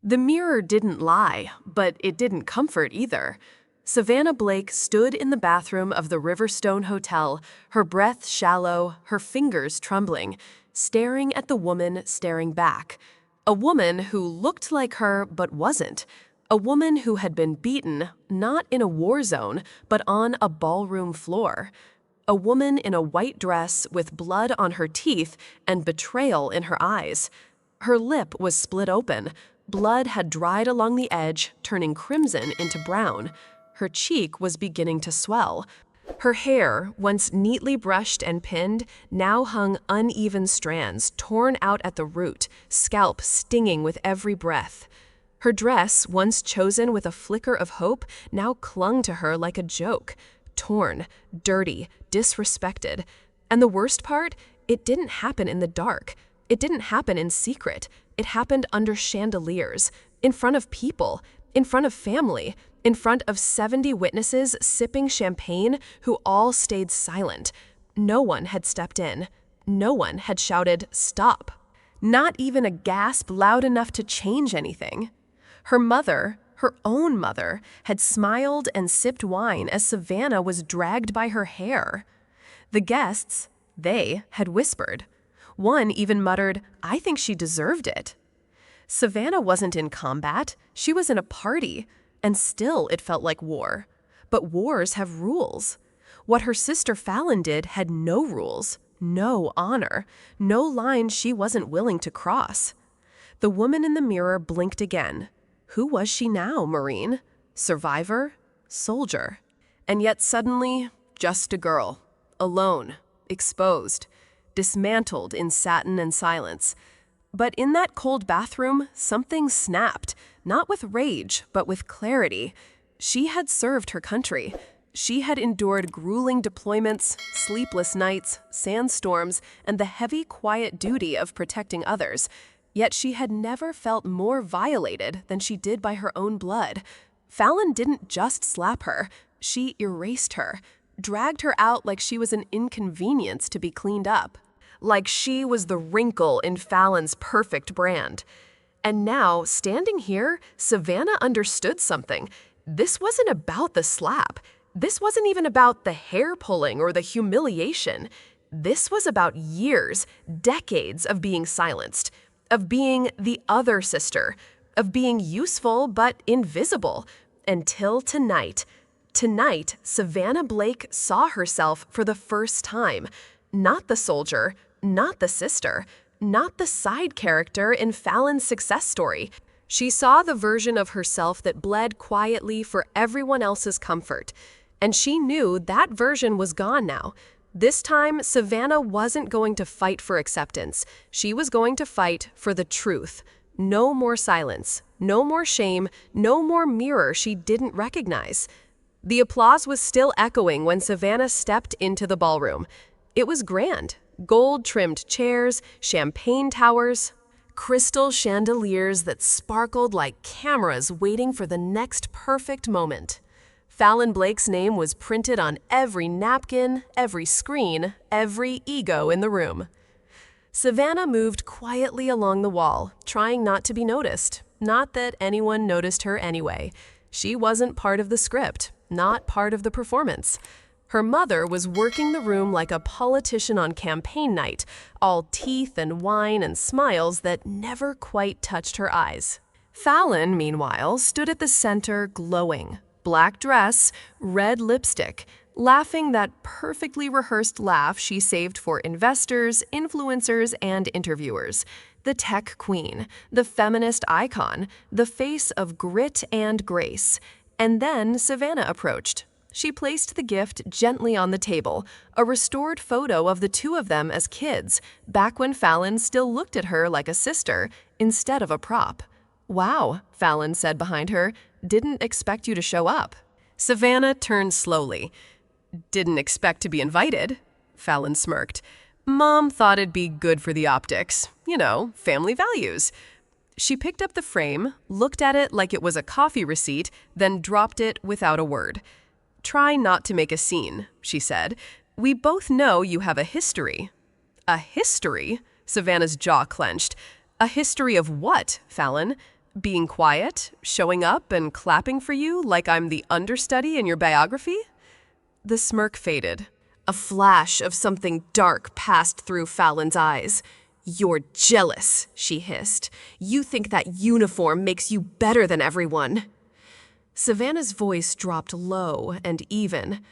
The mirror didn't lie, but it didn't comfort either. Savannah Blake stood in the bathroom of the Riverstone Hotel, her breath shallow, her fingers trembling, staring at the woman staring back. A woman who looked like her but wasn't. A woman who had been beaten, not in a war zone, but on a ballroom floor. A woman in a white dress with blood on her teeth and betrayal in her eyes. Her lip was split open. Blood had dried along the edge, turning crimson into brown. Her cheek was beginning to swell. Her hair, once neatly brushed and pinned, now hung uneven strands, torn out at the root, scalp stinging with every breath. Her dress, once chosen with a flicker of hope, now clung to her like a joke. Torn, dirty, disrespected. And the worst part, it didn't happen in the dark. It didn't happen in secret. It happened under chandeliers, in front of people, in front of family, in front of 70 witnesses sipping champagne who all stayed silent. No one had stepped in. No one had shouted, "Stop." Not even a gasp loud enough to change anything. Her mother, her own mother, had smiled and sipped wine as Savannah was dragged by her hair. The guests, they had whispered. One even muttered, "I think she deserved it." Savannah wasn't in combat, she was in a party, and still it felt like war. But wars have rules. What her sister Fallon did had no rules, no honor, no line she wasn't willing to cross. The woman in the mirror blinked again. Who was she now, Maureen? Survivor? Soldier? And yet suddenly, just a girl, alone, exposed, dismantled in satin and silence. But in that cold bathroom, something snapped, not with rage, but with clarity. She had served her country. She had endured grueling deployments, sleepless nights, sandstorms, and the heavy, quiet duty of protecting others. Yet she had never felt more violated than she did by her own blood. Fallon didn't just slap her, she erased her, dragged her out like she was an inconvenience to be cleaned up. Like she was the wrinkle in Fallon's perfect brand. And now, standing here, Savannah understood something. This wasn't about the slap. This wasn't even about the hair pulling or the humiliation. This was about years, decades of being silenced, of being the other sister, of being useful but invisible. Until tonight. Tonight, Savannah Blake saw herself for the first time. Not the soldier, not the sister, not the side character in Fallon's success story. She saw the version of herself that bled quietly for everyone else's comfort. And she knew that version was gone now. This time, Savannah wasn't going to fight for acceptance. She was going to fight for the truth. No more silence, no more shame, no more mirror she didn't recognize. The applause was still echoing when Savannah stepped into the ballroom. It was grand. Gold-trimmed chairs, champagne towers, crystal chandeliers that sparkled like cameras waiting for the next perfect moment. Fallon Blake's name was printed on every napkin, every screen, every ego in the room. Savannah moved quietly along the wall, trying not to be noticed. Not that anyone noticed her anyway. She wasn't part of the script, not part of the performance. Her mother was working the room like a politician on campaign night, all teeth and wine and smiles that never quite touched her eyes. Fallon, meanwhile, stood at the center glowing. Black dress, red lipstick, laughing that perfectly rehearsed laugh she saved for investors, influencers, and interviewers. The tech queen, the feminist icon, the face of grit and grace. And then Savannah approached. She placed the gift gently on the table, a restored photo of the two of them as kids, back when Fallon still looked at her like a sister instead of a prop. "Wow," Fallon said behind her, "didn't expect you to show up." Savannah turned slowly. "Didn't expect to be invited," Fallon smirked. "Mom thought it'd be good for the optics. You know, family values." She picked up the frame, looked at it like it was a coffee receipt, then dropped it without a word. "Try not to make a scene," she said. "We both know you have a history." "A history?" Savannah's jaw clenched. "A history of what, Fallon?" Being quiet, showing up and clapping for you like I'm the understudy in your biography? The smirk faded. A flash of something dark passed through Fallon's eyes. "You're jealous," she hissed. "You think that uniform makes you better than everyone." Savannah's voice dropped low and even.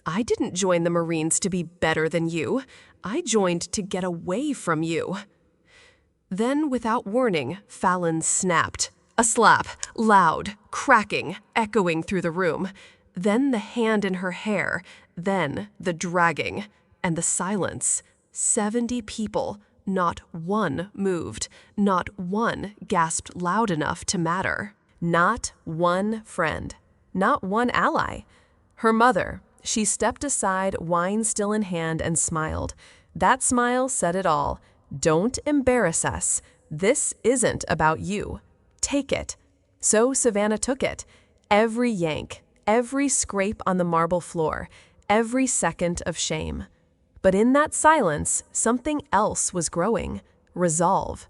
"I didn't join the Marines to be better than you. I joined to get away from you." Then, without warning, Fallon snapped. A slap, loud, cracking, echoing through the room. Then the hand in her hair. Then the dragging. And the silence. 70 people. Not one moved. Not one gasped loud enough to matter. Not one friend. Not one ally. Her mother. She stepped aside, wine still in hand, and smiled. That smile said it all. "Don't embarrass us. This isn't about you. Take it." So Savannah took it. Every yank, every scrape on the marble floor, every second of shame. But in that silence, something else was growing. Resolve.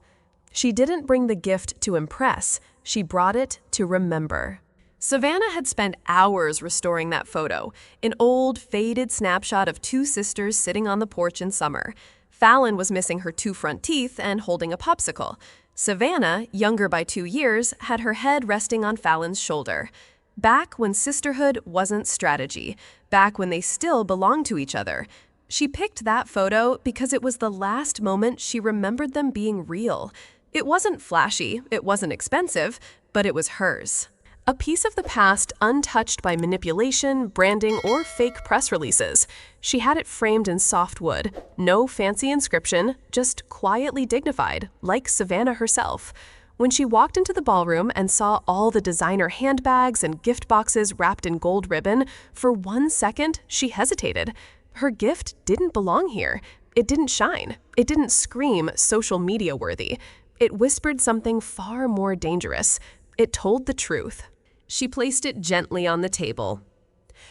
She didn't bring the gift to impress. She brought it to remember. Savannah had spent hours restoring that photo, an old, faded snapshot of two sisters sitting on the porch in summer. Fallon was missing her 2 front teeth and holding a popsicle. Savannah, younger by 2 years, had her head resting on Fallon's shoulder. Back when sisterhood wasn't strategy, back when they still belonged to each other. She picked that photo because it was the last moment she remembered them being real. It wasn't flashy, it wasn't expensive, but it was hers. A piece of the past untouched by manipulation, branding, or fake press releases. She had it framed in soft wood, no fancy inscription, just quietly dignified, like Savannah herself. When she walked into the ballroom and saw all the designer handbags and gift boxes wrapped in gold ribbon, for 1 second she hesitated. Her gift didn't belong here. It didn't shine. It didn't scream social media worthy. It whispered something far more dangerous. It told the truth. She placed it gently on the table.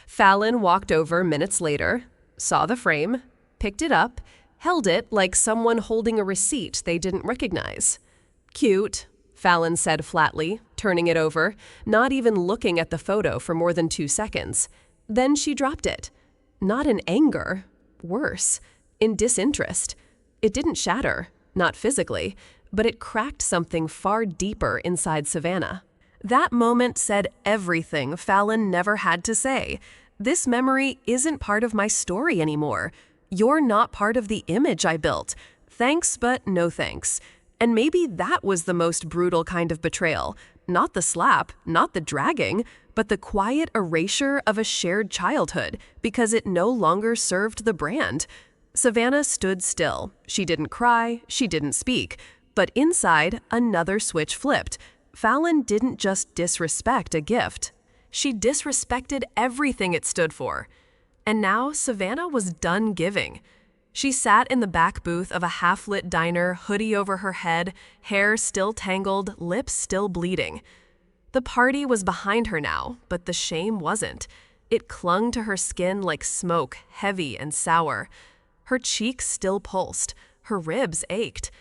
Fallon walked over minutes later, saw the frame, picked it up, held it like someone holding a receipt they didn't recognize. "Cute," Fallon said flatly, turning it over, not even looking at the photo for more than 2 seconds. Then she dropped it. Not in anger, worse, in disinterest. It didn't shatter, not physically, but it cracked something far deeper inside Savannah. That moment said everything Fallon never had to say. "This memory isn't part of my story anymore. You're not part of the image I built. Thanks, but no thanks." And maybe that was the most brutal kind of betrayal. Not the slap, not the dragging, but the quiet erasure of a shared childhood because it no longer served the brand. Savannah stood still. She didn't cry, she didn't speak. But inside, another switch flipped. Fallon didn't just disrespect a gift. She disrespected everything it stood for. And now Savannah was done giving. She sat in the back booth of a half-lit diner, hoodie over her head, hair still tangled, lips still bleeding. The party was behind her now, but the shame wasn't. It clung to her skin like smoke, heavy and sour. Her cheeks still pulsed. Her ribs ached.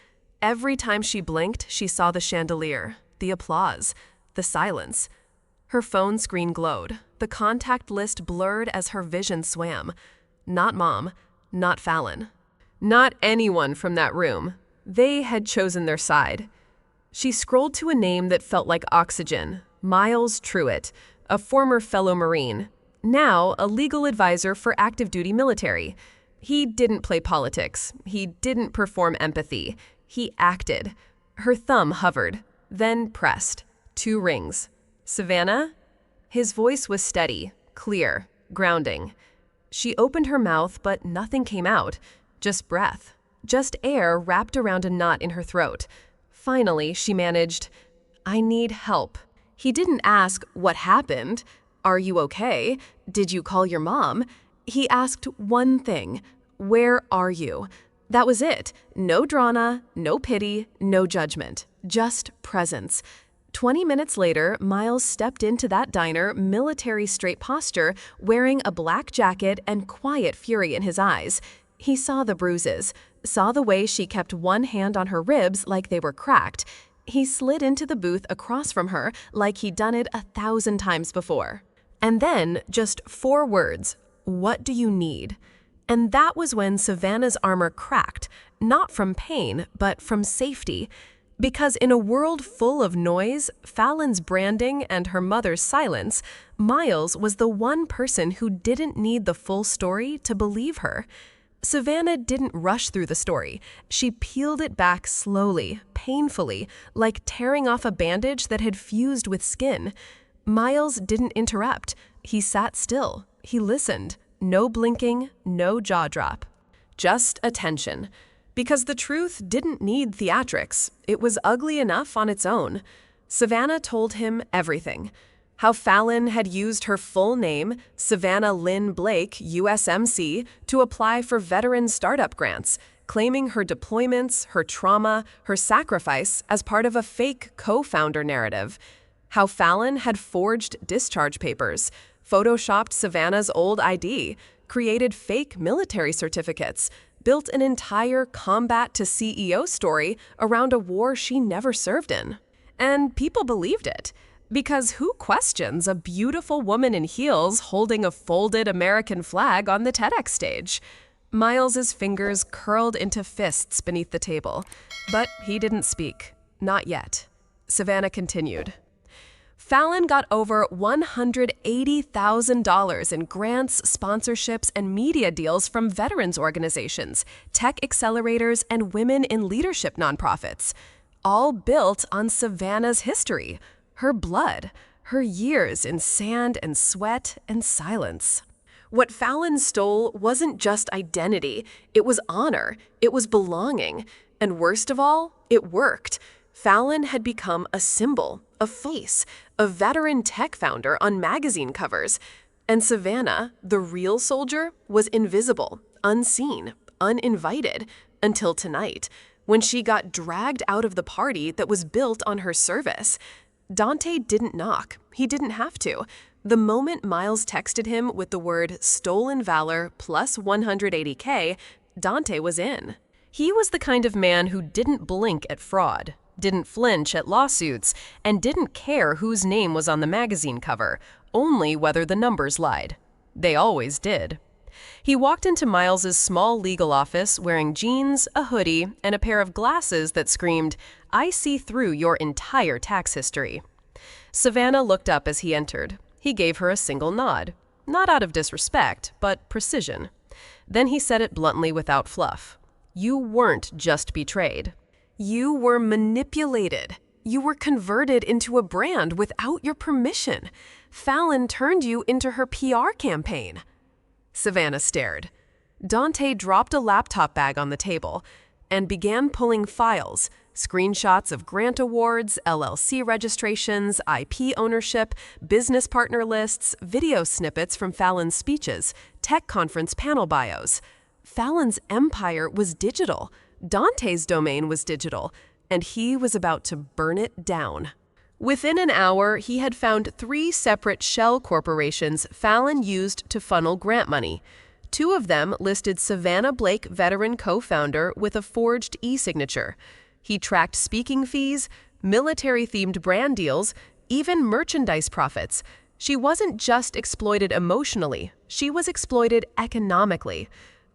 Every time she blinked, she saw the chandelier, the applause, the silence. Her phone screen glowed. The contact list blurred as her vision swam. Not Mom, not Fallon. Not anyone from that room. They had chosen their side. She scrolled to a name that felt like oxygen. Miles Truitt, a former fellow Marine. Now a legal advisor for active duty military. He didn't play politics. He didn't perform empathy. He acted. Her thumb hovered, then pressed. 2 rings. "Savannah?" His voice was steady, clear, grounding. She opened her mouth, but nothing came out. Just breath. Just air wrapped around a knot in her throat. Finally, she managed, "I need help." He didn't ask, "What happened? Are you okay? Did you call your mom?" He asked one thing, "Where are you?" That was it. No drama, no pity, no judgment. Just presence. 20 minutes later, Miles stepped into that diner, military straight posture, wearing a black jacket and quiet fury in his eyes. He saw the bruises, saw the way she kept one hand on her ribs like they were cracked. He slid into the booth across from her like he'd done it 1,000 times before. And then, just 4 words, "What do you need?" And that was when Savannah's armor cracked, not from pain, but from safety. Because in a world full of noise, Fallon's branding, and her mother's silence, Miles was the one person who didn't need the full story to believe her. Savannah didn't rush through the story. She peeled it back slowly, painfully, like tearing off a bandage that had fused with skin. Miles didn't interrupt. He sat still. He listened. No blinking, no jaw drop. Just attention. Because the truth didn't need theatrics. It was ugly enough on its own. Savannah told him everything. How Fallon had used her full name, Savannah Lynn Blake, USMC, to apply for veteran startup grants, claiming her deployments, her trauma, her sacrifice as part of a fake co-founder narrative. How Fallon had forged discharge papers, photoshopped Savannah's old ID, created fake military certificates, built an entire combat to CEO story around a war she never served in. And people believed it. Because who questions a beautiful woman in heels holding a folded American flag on the TEDx stage? Miles's fingers curled into fists beneath the table, but he didn't speak. Not yet. Savannah continued. Fallon got over $180,000 in grants, sponsorships, and media deals from veterans organizations, tech accelerators, and women in leadership nonprofits, all built on Savannah's history, her blood, her years in sand and sweat and silence. What Fallon stole wasn't just identity, it was honor, it was belonging, and worst of all, it worked. Fallon had become a symbol, a face, a veteran tech founder on magazine covers. And Savannah, the real soldier, was invisible, unseen, uninvited, until tonight, when she got dragged out of the party that was built on her service. Dante didn't knock. He didn't have to. The moment Miles texted him with the word stolen valor plus 180K, Dante was in. He was the kind of man who didn't blink at fraud, didn't flinch at lawsuits, and didn't care whose name was on the magazine cover, only whether the numbers lied. They always did. He walked into Miles's small legal office wearing jeans, a hoodie, and a pair of glasses that screamed, "I see through your entire tax history." Savannah looked up as he entered. He gave her a single nod, not out of disrespect, but precision. Then he said it bluntly without fluff. "You weren't just betrayed. You were manipulated. You were converted into a brand without your permission. Fallon turned you into her PR campaign." Savannah stared. Dante dropped a laptop bag on the table and began pulling files, screenshots of grant awards, LLC registrations, IP ownership, business partner lists, video snippets from Fallon's speeches, tech conference panel bios. Fallon's empire was digital. Dante's domain was digital, and he was about to burn it down. Within an hour, he had found 3 separate shell corporations Fallon used to funnel grant money. 2 of them listed Savannah Blake veteran co-founder with a forged e-signature. He tracked speaking fees, military-themed brand deals, even merchandise profits. She wasn't just exploited emotionally, she was exploited economically.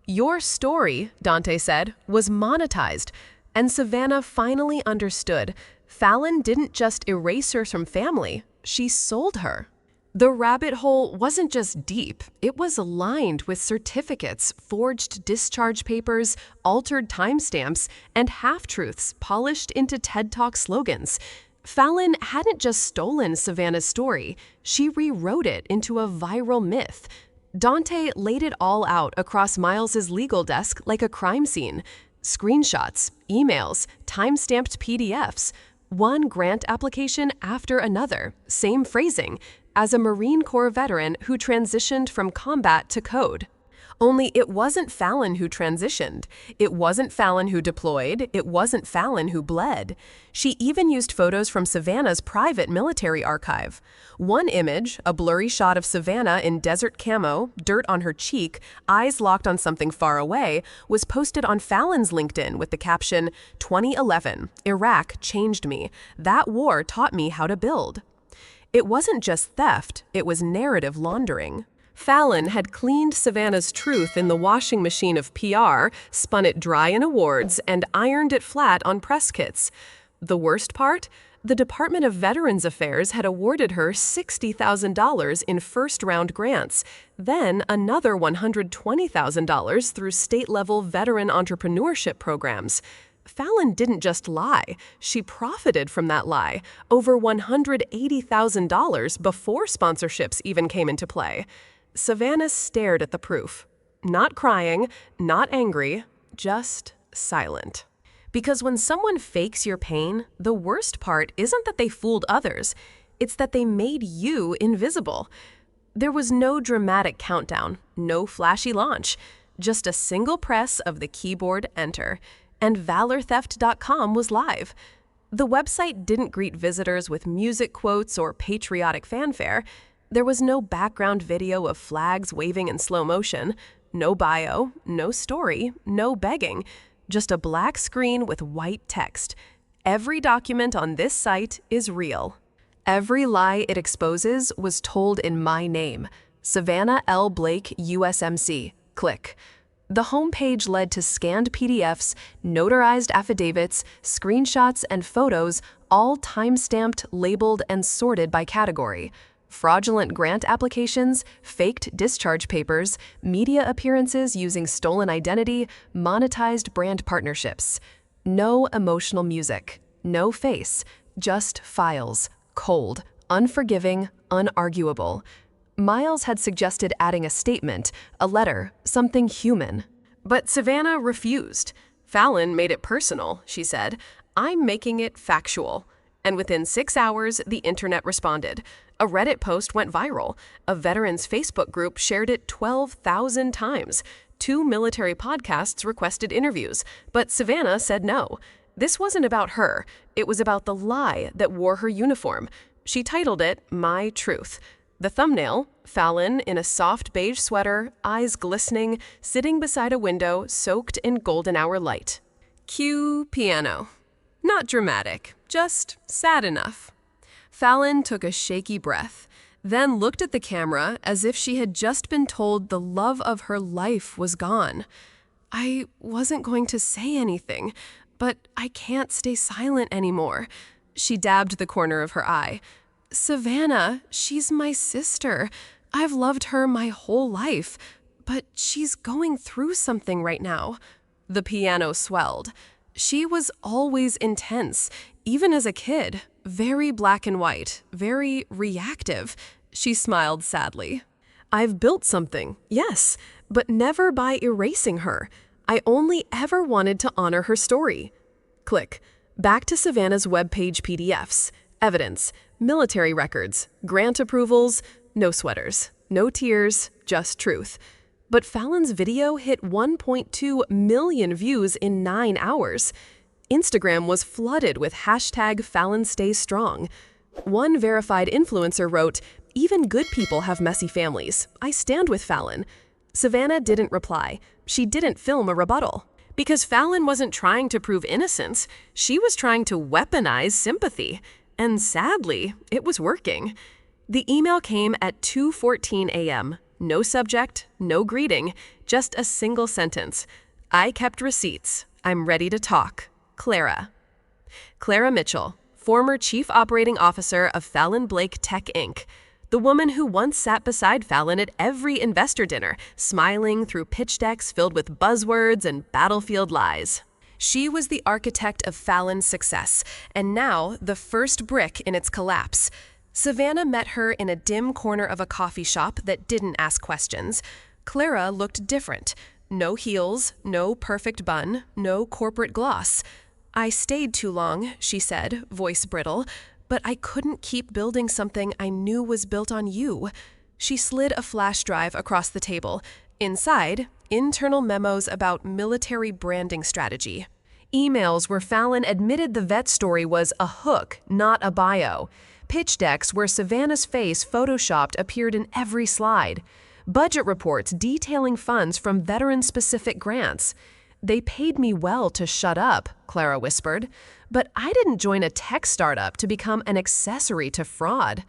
"Your story," Dante said, "was monetized." And Savannah finally understood. Fallon didn't just erase her from family, she sold her. The rabbit hole wasn't just deep, it was lined with certificates, forged discharge papers, altered timestamps, and half-truths polished into TED Talk slogans. Fallon hadn't just stolen Savannah's story, she rewrote it into a viral myth. Dante laid it all out across Miles's legal desk like a crime scene. Screenshots, emails, time-stamped PDFs, one grant application after another, same phrasing, as a Marine Corps veteran who transitioned from combat to code. Only it wasn't Fallon who transitioned. It wasn't Fallon who deployed. It wasn't Fallon who bled. She even used photos from Savannah's private military archive. One image, a blurry shot of Savannah in desert camo, dirt on her cheek, eyes locked on something far away, was posted on Fallon's LinkedIn with the caption, "2011, Iraq changed me. That war taught me how to build." It wasn't just theft, it was narrative laundering. Fallon had cleaned Savannah's truth in the washing machine of PR, spun it dry in awards, and ironed it flat on press kits. The worst part? The Department of Veterans Affairs had awarded her $60,000 in first-round grants, then another $120,000 through state-level veteran entrepreneurship programs. Fallon didn't just lie, she profited from that lie, over $180,000 before sponsorships even came into play. Savannah stared at the proof. Not crying, not angry, just silent. Because when someone fakes your pain, the worst part isn't that they fooled others, it's that they made you invisible. There was no dramatic countdown, no flashy launch, just a single press of the keyboard enter, and valortheft.com was live. The website didn't greet visitors with music quotes or patriotic fanfare. There was no background video of flags waving in slow motion, no bio, no story, no begging, just a black screen with white text. Every document on this site is real. Every lie it exposes was told in my name, Savannah L. Blake, USMC. Click. The homepage led to scanned PDFs, notarized affidavits, screenshots, and photos, all time-stamped, labeled, and sorted by category. Fraudulent grant applications, faked discharge papers, media appearances using stolen identity, monetized brand partnerships. No emotional music, no face, just files, cold, unforgiving, unarguable. Miles had suggested adding a statement, a letter, something human. But Savannah refused. Fallon made it personal, she said. I'm making it factual. And within 6 hours, the internet responded. A Reddit post went viral. A veterans Facebook group shared it 12,000 times. 2 military podcasts requested interviews, but Savannah said no. This wasn't about her. It was about the lie that wore her uniform. She titled it My Truth. The thumbnail, Fallon in a soft beige sweater, eyes glistening, sitting beside a window soaked in golden hour light. Cue piano. Not dramatic, just sad enough. Fallon took a shaky breath, then looked at the camera as if she had just been told the love of her life was gone. I wasn't going to say anything, but I can't stay silent anymore. She dabbed the corner of her eye. Savannah, she's my sister. I've loved her my whole life, but she's going through something right now. The piano swelled. She was always intense, even as a kid, very black and white, very reactive. She smiled sadly. I've built something, yes, but never by erasing her. I only ever wanted to honor her story. Click. Back to Savannah's webpage PDFs. Evidence. Military records. Grant approvals. No sweaters. No tears. Just truth. But Fallon's video hit 1.2 million views in 9 hours. Instagram was flooded with hashtag #FallonStayStrong. One verified influencer wrote, "Even good people have messy families. I stand with Fallon." Savannah didn't reply. She didn't film a rebuttal. Because Fallon wasn't trying to prove innocence. She was trying to weaponize sympathy. And sadly, it was working. The email came at 2:14 a.m. No subject, no greeting, just a single sentence. I kept receipts. I'm ready to talk. Clara. Clara Mitchell, former Chief Operating Officer of Fallon Blake Tech Inc., the woman who once sat beside Fallon at every investor dinner, smiling through pitch decks filled with buzzwords and battlefield lies. She was the architect of Fallon's success, and now the first brick in its collapse. Savannah met her in a dim corner of a coffee shop that didn't ask questions. Clara looked different. No heels, no perfect bun, no corporate gloss. I stayed too long, she said, voice brittle, but I couldn't keep building something I knew was built on you. She slid a flash drive across the table. Inside, internal memos about military branding strategy. Emails where Fallon admitted the vet story was a hook, not a bio. Pitch decks where Savannah's face photoshopped appeared in every slide. Budget reports detailing funds from veteran-specific grants. "They paid me well to shut up," Clara whispered. "But I didn't join a tech startup to become an accessory to fraud."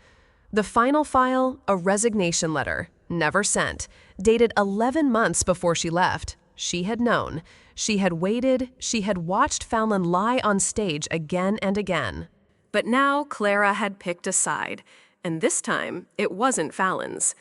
The final file, a resignation letter, never sent, dated 11 months before she left. She had known. She had waited. She had watched Fallon lie on stage again and again. But now Clara had picked a side, and this time it wasn't Fallon's.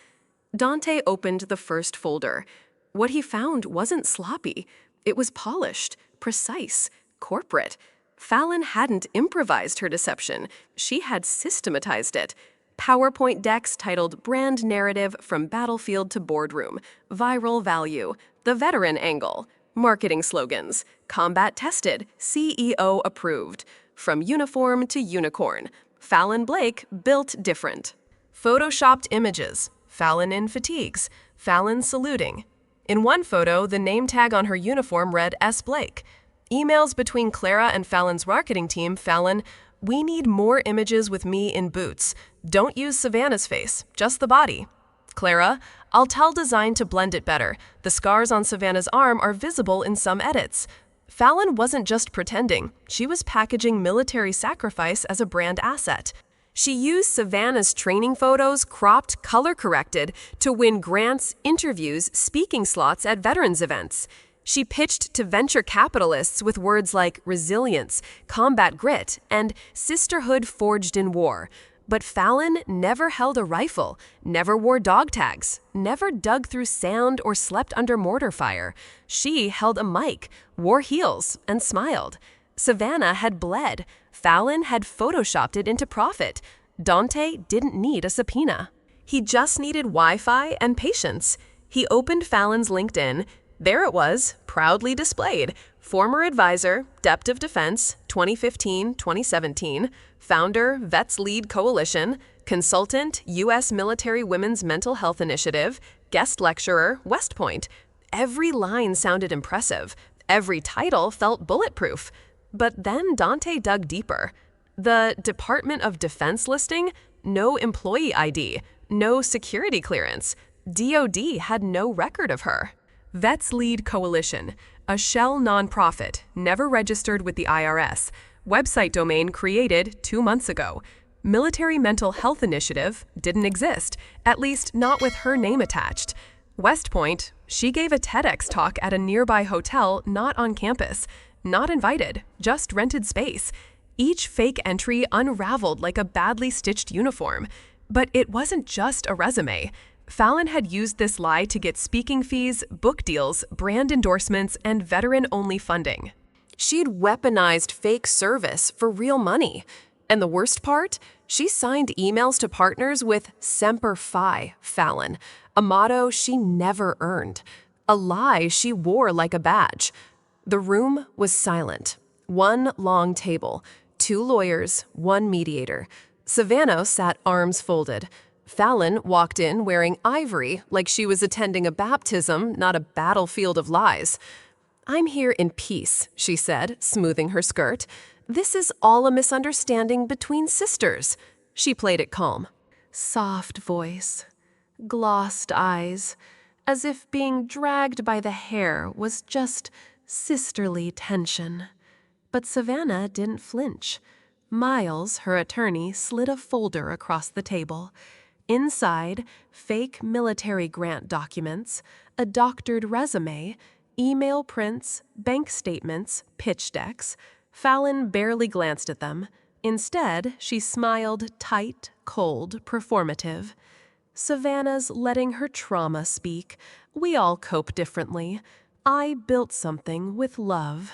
Dante opened the first folder. What he found wasn't sloppy. It was polished, precise, corporate. Fallon hadn't improvised her deception. She had systematized it. PowerPoint decks titled Brand Narrative from Battlefield to Boardroom, Viral Value, The Veteran Angle, Marketing Slogans, Combat Tested, CEO Approved, From Uniform to Unicorn, Fallon Blake Built Different. Photoshopped images, Fallon in fatigues, Fallon saluting. In one photo, the name tag on her uniform read S. Blake. Emails between Clara and Fallon's marketing team, Fallon, "We need more images with me in boots. Don't use Savannah's face, just the body." Clara, "I'll tell design to blend it better. The scars on Savannah's arm are visible in some edits." Fallon wasn't just pretending. She was packaging military sacrifice as a brand asset. She used Savannah's training photos, cropped, color-corrected, to win grants, interviews, speaking slots at veterans events. She pitched to venture capitalists with words like resilience, combat grit, and sisterhood forged in war. But Fallon never held a rifle, never wore dog tags, never dug through sand or slept under mortar fire. She held a mic, wore heels, and smiled. Savannah had bled. Fallon had photoshopped it into profit. Dante didn't need a subpoena. He just needed Wi-Fi and patience. He opened Fallon's LinkedIn. There it was, proudly displayed. Former advisor, Depth of Defense, 2015-2017. Founder, Vets Lead Coalition. Consultant, U.S. Military Women's Mental Health Initiative. Guest lecturer, West Point. Every line sounded impressive. Every title felt bulletproof. But then Dante dug deeper. The Department of Defense listing? No employee ID. No security clearance. DoD had no record of her. Vets Lead Coalition, a shell nonprofit, never registered with the IRS. Website domain created 2 months ago. Military Mental Health Initiative didn't exist, at least not with her name attached. West Point, she gave a TEDx talk at a nearby hotel not on campus. Not invited, just rented space. Each fake entry unraveled like a badly stitched uniform. But it wasn't just a resume. Fallon had used this lie to get speaking fees, book deals, brand endorsements, and veteran-only funding. She'd weaponized fake service for real money. And the worst part? She signed emails to partners with Semper Fi, Fallon, a motto she never earned, a lie she wore like a badge. The room was silent. One long table, 2 lawyers, 1 mediator. Savannah sat arms folded. Fallon walked in wearing ivory like she was attending a baptism, not a battlefield of lies. "I'm here in peace," she said, smoothing her skirt. "This is all a misunderstanding between sisters." She played it calm. Soft voice, glossed eyes, as if being dragged by the hair was just sisterly tension. But Savannah didn't flinch. Miles, her attorney, slid a folder across the table. Inside, fake military grant documents, a doctored resume, email prints, bank statements, pitch decks. Fallon barely glanced at them. Instead, she smiled, tight, cold, performative. Savannah's letting her trauma speak. We all cope differently. I built something with love.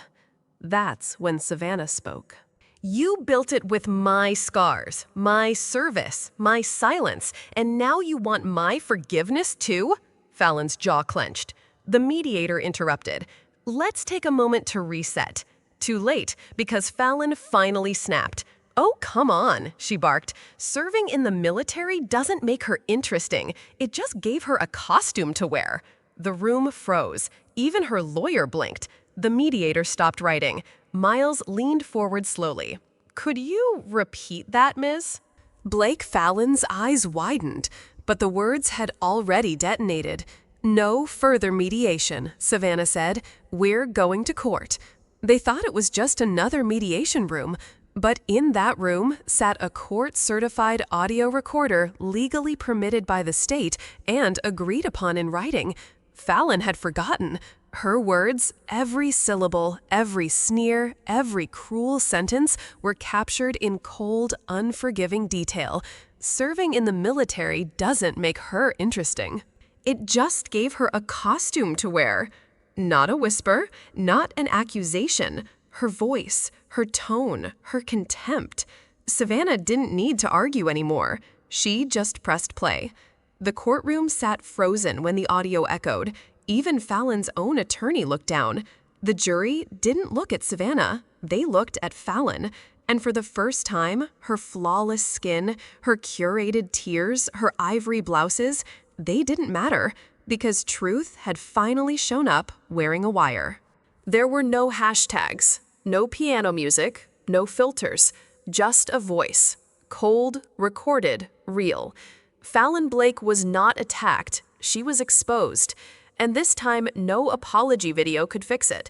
That's when Savannah spoke. "You built it with my scars, my service, my silence, and now you want my forgiveness too?" Fallon's jaw clenched. The mediator interrupted. "Let's take a moment to reset." Too late, because Fallon finally snapped. "Oh, come on," she barked. "Serving in the military doesn't make her interesting. It just gave her a costume to wear." The room froze. Even her lawyer blinked. The mediator stopped writing. Miles leaned forward slowly. "Could you repeat that, Miss?" Blake Fallon's eyes widened, but the words had already detonated. "No further mediation," Savannah said. "We're going to court." They thought it was just another mediation room, but in that room sat a court-certified audio recorder legally permitted by the state and agreed upon in writing. Fallon had forgotten. Her words, every syllable, every sneer, every cruel sentence were captured in cold, unforgiving detail. Serving in the military doesn't make her interesting. It just gave her a costume to wear. Not a whisper, not an accusation. Her voice, her tone, her contempt. Savannah didn't need to argue anymore. She just pressed play. The courtroom sat frozen when the audio echoed. Even Fallon's own attorney looked down. The jury didn't look at Savannah. They looked at Fallon. And for the first time, her flawless skin, her curated tears, her ivory blouses, they didn't matter, because truth had finally shown up wearing a wire. There were no hashtags, no piano music, no filters, just a voice. Cold, recorded, real. Fallon Blake was not attacked. She was exposed. And this time, no apology video could fix it.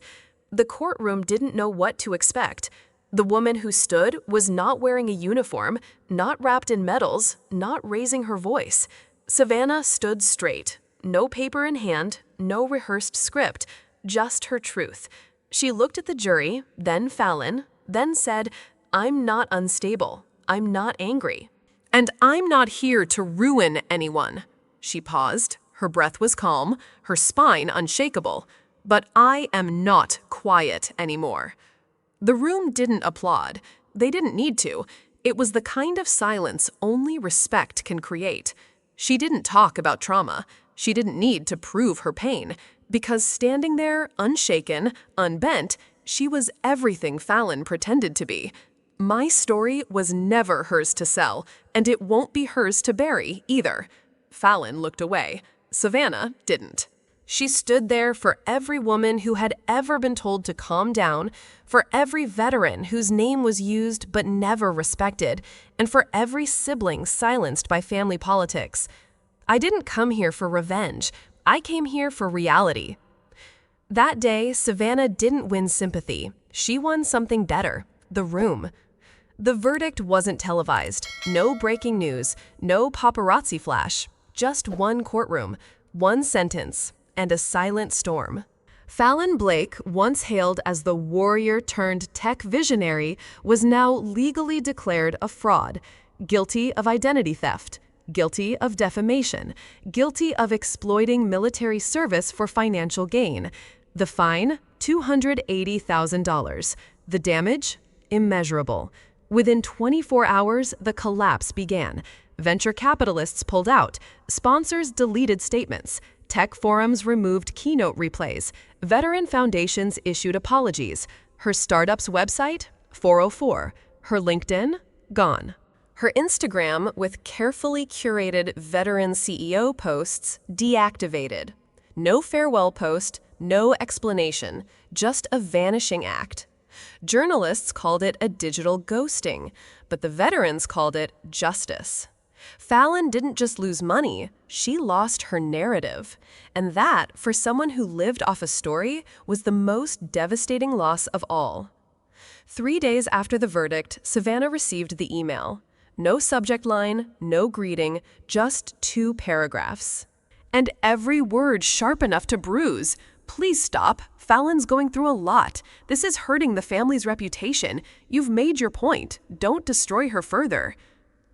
The courtroom didn't know what to expect. The woman who stood was not wearing a uniform, not wrapped in medals, not raising her voice. Savannah stood straight. No paper in hand, no rehearsed script, just her truth. She looked at the jury, then Fallon, then said, "I'm not unstable. I'm not angry. And I'm not here to ruin anyone." She paused. Her breath was calm, her spine unshakable. "But I am not quiet anymore." The room didn't applaud. They didn't need to. It was the kind of silence only respect can create. She didn't talk about trauma. She didn't need to prove her pain, because standing there, unshaken, unbent, she was everything Fallon pretended to be. My story was never hers to sell, and it won't be hers to bury either. Fallon looked away. Savannah didn't. She stood there for every woman who had ever been told to calm down, for every veteran whose name was used but never respected, and for every sibling silenced by family politics. I didn't come here for revenge. I came here for reality. That day, Savannah didn't win sympathy. She won something better, the room. The verdict wasn't televised. No breaking news, no paparazzi flash. Just one courtroom, one sentence, and a silent storm. Fallon Blake, once hailed as the warrior-turned-tech visionary, was now legally declared a fraud, guilty of identity theft, guilty of defamation, guilty of exploiting military service for financial gain. The fine, $280,000. The damage, immeasurable. Within 24 hours, the collapse began. Venture capitalists pulled out. Sponsors deleted statements. Tech forums removed keynote replays. Veteran foundations issued apologies. Her startup's website, 404. Her LinkedIn, gone. Her Instagram, with carefully curated veteran CEO posts, deactivated. No farewell post, no explanation, just a vanishing act. Journalists called it a digital ghosting, but the veterans called it justice. Fallon didn't just lose money, she lost her narrative. And that, for someone who lived off a story, was the most devastating loss of all. 3 days after the verdict, Savannah received the email. No subject line, no greeting, just 2 paragraphs. And every word sharp enough to bruise. "Please stop. Fallon's going through a lot. This is hurting the family's reputation. You've made your point. Don't destroy her further."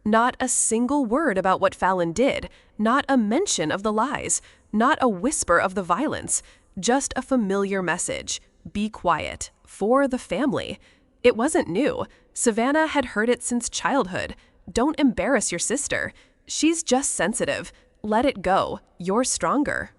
Not a single word about what Fallon did, not a mention of the lies, not a whisper of the violence, just a familiar message. Be quiet. For the family. It wasn't new. Savannah had heard it since childhood. Don't embarrass your sister. She's just sensitive. Let it go. You're stronger.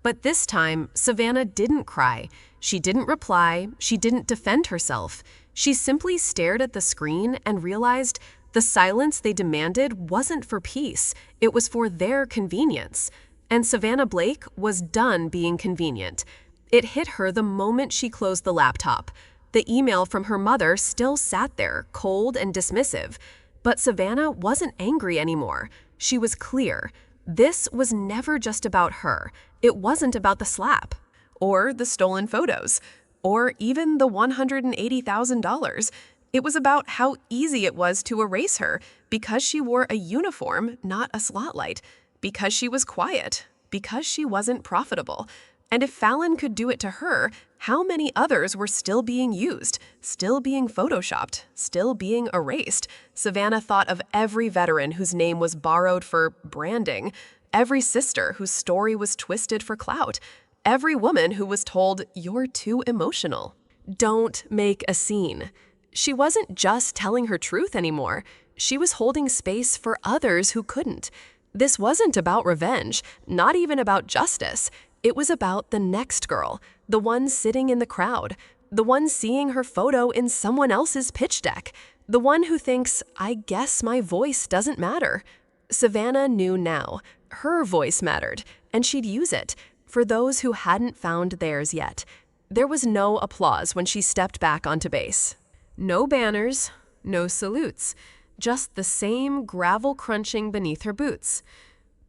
But this time, Savannah didn't cry. She didn't reply. She didn't defend herself. She simply stared at the screen and realized the silence they demanded wasn't for peace. It was for their convenience. And Savannah Blake was done being convenient. It hit her the moment she closed the laptop. The email from her mother still sat there, cold and dismissive. But Savannah wasn't angry anymore. She was clear. This was never just about her. It wasn't about the slap, or the stolen photos, or even the $180,000. It was about how easy it was to erase her because she wore a uniform, not a spotlight, because she was quiet, because she wasn't profitable. And if Fallon could do it to her, how many others were still being used, still being photoshopped, still being erased? Savannah thought of every veteran whose name was borrowed for branding, every sister whose story was twisted for clout, every woman who was told, "You're too emotional. Don't make a scene." She wasn't just telling her truth anymore. She was holding space for others who couldn't. This wasn't about revenge, not even about justice. It was about the next girl, the one sitting in the crowd, the one seeing her photo in someone else's pitch deck, the one who thinks, "I guess my voice doesn't matter." Savannah knew now. Her voice mattered, and she'd use it for those who hadn't found theirs yet. There was no applause when she stepped back onto base. No banners, no salutes, just the same gravel crunching beneath her boots.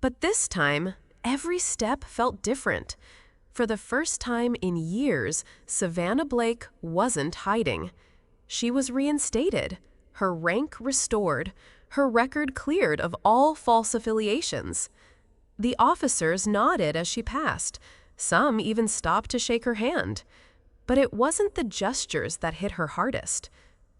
But this time, every step felt different. For the first time in years, Savannah Blake wasn't hiding. She was reinstated, her rank restored, her record cleared of all false affiliations. The officers nodded as she passed. Some even stopped to shake her hand. But it wasn't the gestures that hit her hardest.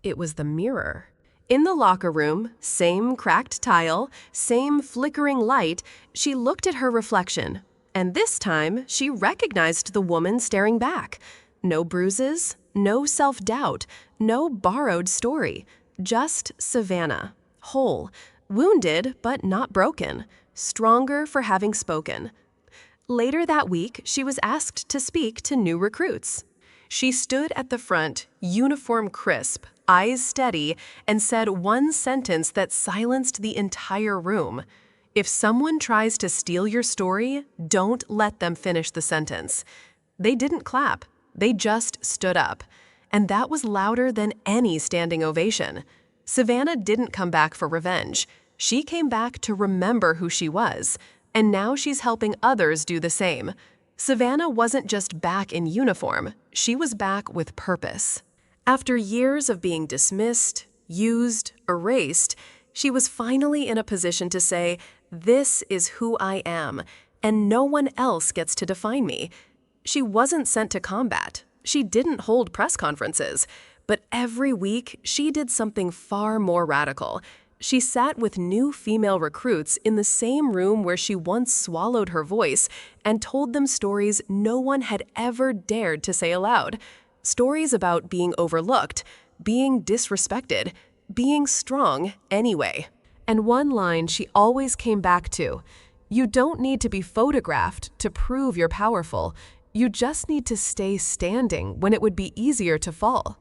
It was the mirror. In the locker room, same cracked tile, same flickering light, she looked at her reflection. And this time, she recognized the woman staring back. No bruises, no self-doubt, no borrowed story. Just Savannah, whole, wounded but not broken, stronger for having spoken. Later that week, she was asked to speak to new recruits. She stood at the front, uniform crisp, eyes steady, and said one sentence that silenced the entire room. If someone tries to steal your story, don't let them finish the sentence. They didn't clap. They just stood up. And that was louder than any standing ovation. Savannah didn't come back for revenge. She came back to remember who she was. And now she's helping others do the same. Savannah wasn't just back in uniform. She was back with purpose. After years of being dismissed, used, erased, she was finally in a position to say, "This is who I am, and no one else gets to define me." She wasn't sent to combat. She didn't hold press conferences. But every week, she did something far more radical. She sat with new female recruits in the same room where she once swallowed her voice and told them stories no one had ever dared to say aloud. Stories about being overlooked, being disrespected, being strong anyway. And one line she always came back to, "You don't need to be photographed to prove you're powerful. You just need to stay standing when it would be easier to fall."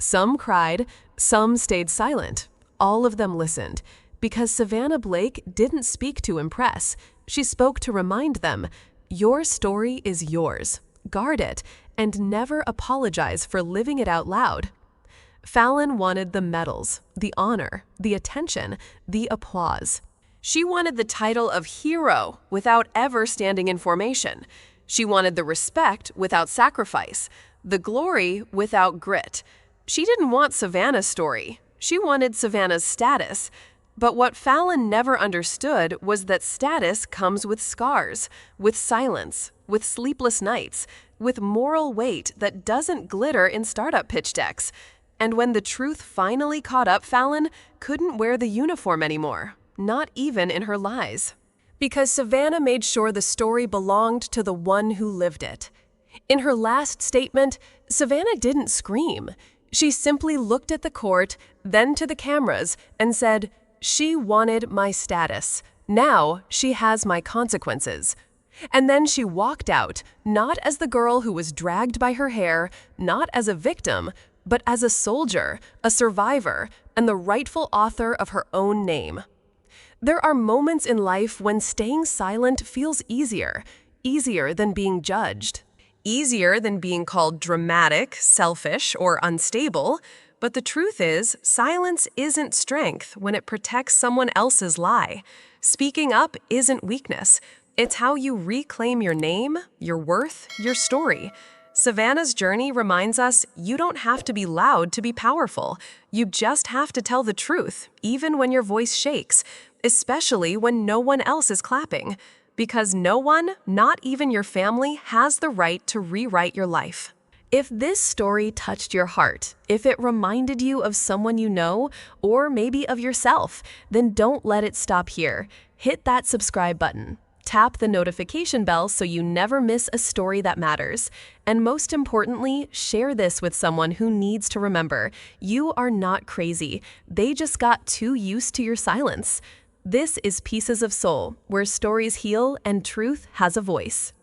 Some cried, some stayed silent. All of them listened, because Savannah Blake didn't speak to impress. She spoke to remind them, your story is yours. Guard it, and never apologize for living it out loud. Fallon wanted the medals, the honor, the attention, the applause. She wanted the title of hero without ever standing in formation. She wanted the respect without sacrifice, the glory without grit. She didn't want Savannah's story. She wanted Savannah's status. But what Fallon never understood was that status comes with scars, with silence, with sleepless nights, with moral weight that doesn't glitter in startup pitch decks. And when the truth finally caught up, Fallon couldn't wear the uniform anymore, not even in her lies. Because Savannah made sure the story belonged to the one who lived it. In her last statement, Savannah didn't scream. She simply looked at the court, then to the cameras, and said, "She wanted my status. Now she has my consequences." And then she walked out, not as the girl who was dragged by her hair, not as a victim, but as a soldier, a survivor, and the rightful author of her own name. There are moments in life when staying silent feels easier than being judged, easier than being called dramatic, selfish, or unstable. But the truth is, silence isn't strength when it protects someone else's lie. Speaking up isn't weakness. It's how you reclaim your name, your worth, your story. Savannah's journey reminds us you don't have to be loud to be powerful. You just have to tell the truth, even when your voice shakes, especially when no one else is clapping. Because no one, not even your family, has the right to rewrite your life. If this story touched your heart, if it reminded you of someone you know, or maybe of yourself, then don't let it stop here. Hit that subscribe button. Tap the notification bell so you never miss a story that matters. And most importantly, share this with someone who needs to remember, you are not crazy. They just got too used to your silence. This is Pieces of Soul, where stories heal and truth has a voice.